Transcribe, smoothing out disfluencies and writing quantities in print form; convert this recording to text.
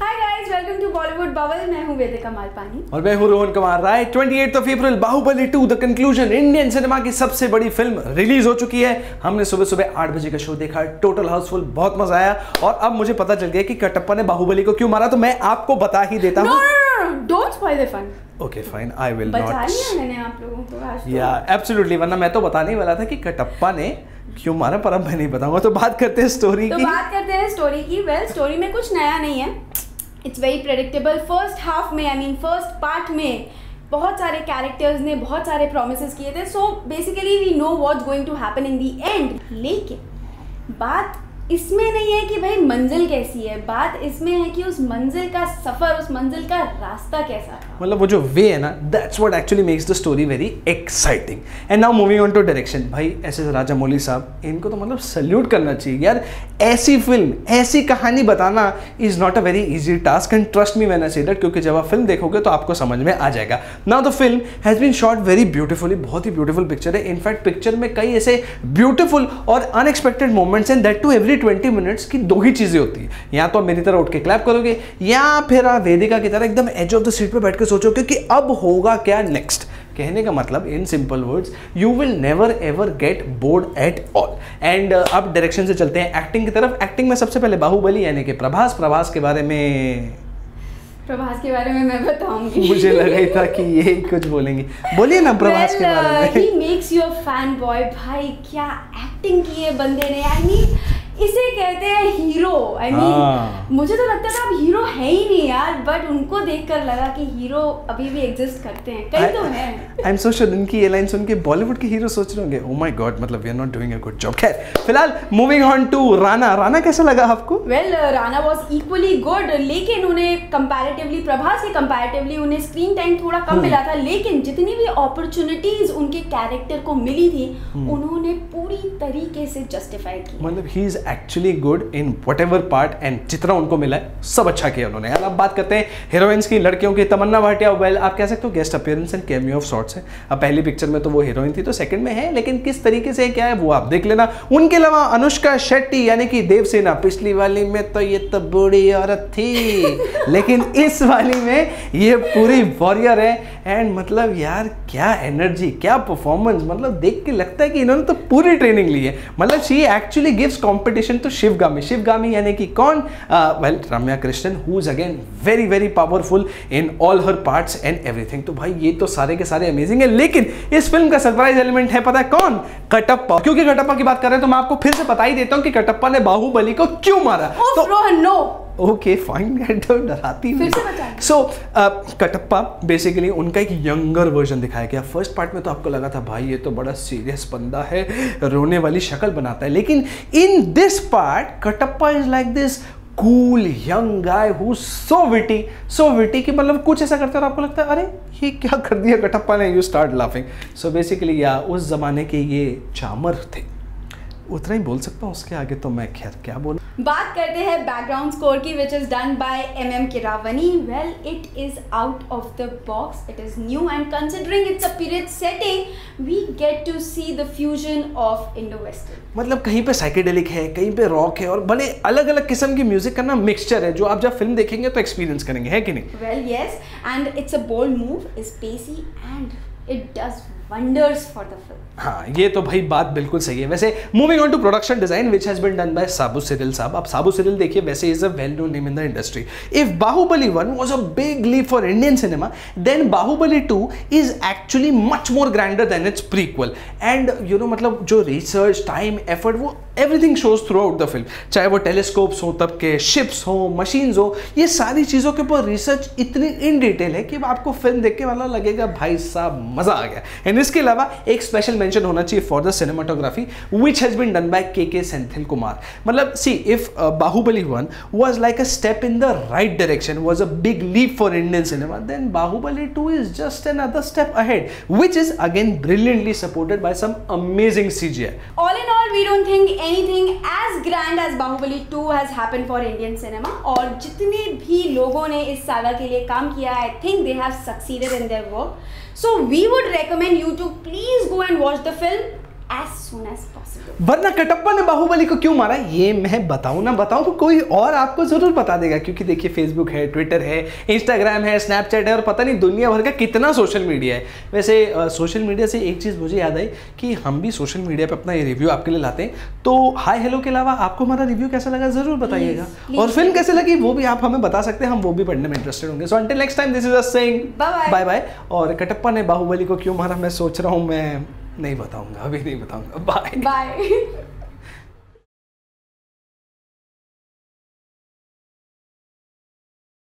Hi guys, welcome to Bollywood bubble. मैं हूं वेदिका मालपानी और मैं हूं Rohan Kumar Rai. 28 April Baahubali 2 the conclusion Indian cinema की सबसे बड़ी फिल्म रिलीज हो चुकी है। हमने सुबह सुबह 8 बजे का शो देखा, टोटल हाउसफुल, बहुत मजा आया। और अब मुझे पता चल गया कि कटप्पा ने बाहुबली को क्यों मारा, तो मैं आपको बता ही देता हूं। Don't spoil the fun. Okay fine, I will not. बचा लिया मैंने आप लोगों को आज तो। या एब्सोल्युटली, वरना मैं तो बताने ही वाला था कि कटप्पा ने क्यों मारा, पर अब मैं नहीं बताऊंगा। तो बात करते हैं स्टोरी की। बात करते हैं स्टोरी की। वेल, स्टोरी में कुछ नया नहीं है, it's very predictable. First half में, आई मीन फर्स्ट पार्ट में बहुत सारे कैरेक्टर्स ने बहुत सारे प्रोमिसेस किए थे, so basically we know what's going to happen in the end. लेकिन बात इसमें नहीं है कि भाई मंजिल कैसी है, बात इसमें है कि उस मंजिल का सफर, उस मंजिल का रास्ता कैसा था। मतलब वो जो वे है ना, that's what actually makes the story very exciting. And now moving on to direction. भाई ऐसे राजामौली साहब, इनको तो मतलब सल्यूट करना चाहिए यार। ऐसी फिल्म, ऐसी कहानी बताना is not a very easy task, and trust me when I say that, क्योंकि जब आप फिल्म देखोगे तो आपको समझ में आ जाएगा। Now the film has been shot very beautifully, बहुत ही ब्यूटीफुल पिक्चर है। इनफैक्ट पिक्चर में कई ऐसे ब्यूटीफुल और unexpected moments and that too every 20 minutes की दो ही चीजें होती है। या तो आप मेरी तरह उठ के क्लैप करोगे, या फिर आप वेदिका की तरह एकदम एज ऑफ द सीट पे बैठ के सोचोगे कि अब होगा क्या नेक्स्ट। कहने का मतलब in simple words, you will never ever get bored at all. And अब डायरेक्शन से चलते हैं एक्टिंग की तरफ। एक्टिंग में सबसे पहले बाहुबली यानी कि प्रभास के बारे में मैं बताऊंगी। मुझे लगा ही था कि यही कुछ बोलेंगे। बोलिए ना प्रभास के बारे में। He makes you a fan boy. भाई क्या एक्टिंग की है बंदे ने। आई मीन इसे कहते हैं हीरो। आई मीन मुझे तो लगता था अब हीरो है ही नहीं यार, बट उनको देखकर लगा कि हीरो अभी भी एग्जिस्ट करते हैं, कई तो हैं। आई एम सो श्योर इनकी ये लाइन सुन के बॉलीवुड के हीरो सोच रहे होंगे, ओह माय गॉड, मतलब we are not doing a good job. खैर, फिलहाल मूविंग ऑन टू राणा कैसा लगा आपको? Well, Rana was equally good, लेकिन उन्हें कंपैरेटिवली, प्रभास के कंपैरेटिवली उन्हें स्क्रीन टाइम थोड़ा कम मिला था। लेकिन जितनी भी अपॉर्चुनिटीज उनके कैरेक्टर को मिली थी, उन्होंने पूरी तरीके से जस्टिफाई की। मतलब he is actually good in whatever part, and जितना उनको मिला है सब अच्छा किया उन्होंने। यार अब बात करते हैं हीरोइंस की, लड़कियों की। तमन्ना भाटिया, वेल आप कह सकते हो guest appearance and cameo of sorts है। अब पहली पिक्चर में तो वो हीरोइन थी, तो सेकंड में है, लेकिन किस तरीके से क्या है वो आप देख लेना। उनके अलावा अनुष्का शेट्टी यानी कि देवसेना, पिछली वाली में तो ये तो बूढ़ी औरत थी, लेकिन इस वाली में ये पूरी वॉरियर है। एंड मतलब यार क्या एनर्जी, क्या परफॉर्मेंस, मतलब देख के लगता है कि इन्होंने तो पूरी ट्रेनिंग ली है। मतलब she actually gives competition to Shivagami यानी कि कौन? Well, Ramya Krishnan, who is again very very powerful in all her parts and everything. तो भाई ये तो सारे के सारे अमेजिंग है, लेकिन इस फिल्म का सरप्राइज एलिमेंट है, पता है कौन? कटप्पा। क्योंकि कटप्पा की बात कर रहे हैं तो मैं आपको फिर से बता ही देता हूं कि कटप्पा ने बाहुबली को क्यों मारा। तो रोहन, नो ओके फाइन, डराती हूँ। सो कटप्पा बेसिकली उनका एक यंगर वर्जन दिखाया गया। फर्स्ट पार्ट में तो आपको लगा था भाई ये तो बड़ा सीरियस बंदा है, रोने वाली शक्ल बनाता है, लेकिन in this part Kattappa is like this cool young guy who so witty कि मतलब कुछ ऐसा करता है और आपको लगता है अरे ये क्या कर दिया कटप्पा ने, you start laughing. So basically या उस जमाने के ये चामर थे, उतना ही बोल सकता हूँ। उसके आगे तो मैं खैर क्या बोलूं। बात करते हैं बैकग्राउंड स्कोर की, which is done by MM Keeravani. Well, it is out of the box, it is new, and considering it's a period setting, we get to see the fusion of Indo western. मतलब कहीं पे psychedelic है, कहीं पे rock है, और बड़े अलग अलग किस्म की म्यूजिक का ना मिक्सचर है, जो आप जब फिल्म देखेंगे तो एक्सपीरियंस करेंगे, है कि नहीं? Well yes, and it's a bold move, is pacy, and it does wonders for the film. हाँ, ये तो भाई बात बिल्कुल सही है। वैसे moving on to production design which has been done by Sabu Cyril साहब। आप साबू सिरिल देखिए, वैसे is a well known name in the industry. If Baahubali 1 was a big leap for Indian cinema, then Baahubali 2 is actually much more grander than its prequel. And you know मतलब जो research, time, effort, वो everything shows throughout the film. चाहे वो telescopes हो, तब के ships हो, machines हो, ये सारी चीज़ों के ऊपर रिसर्च इतनी इन डिटेल है कि आपको फिल्म देख के वाला लगेगा भाई साहब मजा आ गया। एंड इसके अलावा एक स्पेशल मेंशन होना चाहिए for the cinematography which has been done by K Senthil Kumar. मतलब see, if Baahubali 1 was like a step in the right direction, was a big leap for Indian cinema, then Baahubali 2 is just another step ahead, which is again brilliantly supported by some amazing CGI. All in all, we don't think anything as grand as Bahubali 2 has happened for Indian cinema. और जितने भी लोगों ने इस saga के लिए काम किया, I think they have succeeded in their work. So we would recommend you to please go and watch the film as soon as possible. वरना कटप्पा ने बाहुबली को क्यों मारा ये मैं बताऊं ना बताऊं तो कोई और आपको जरूर बता देगा, क्योंकि देखिए फेसबुक है, ट्विटर है, इंस्टाग्राम है, स्नैपचैट है और पता नहीं दुनिया भर का कितना सोशल मीडिया है। वैसे सोशल मीडिया से एक चीज़ मुझे याद आई कि हम भी सोशल मीडिया पे अपना ये रिव्यू आपके लिए लाते हैं, तो हाय हेलो के अलावा आपको हमारा रिव्यू कैसा लगा ज़रूर बताइएगा, और फिल्म कैसे लगी वो भी आप हमें बता सकते हैं, हम वो भी पढ़ने में इंटरेस्टेड होंगे। So until next time, this is us saying bye bye. और कटप्पा ने बाहुबली को क्यों मारा मैं सोच रहा हूँ, मैं नहीं बताऊंगा, अभी नहीं बताऊंगा। Bye bye.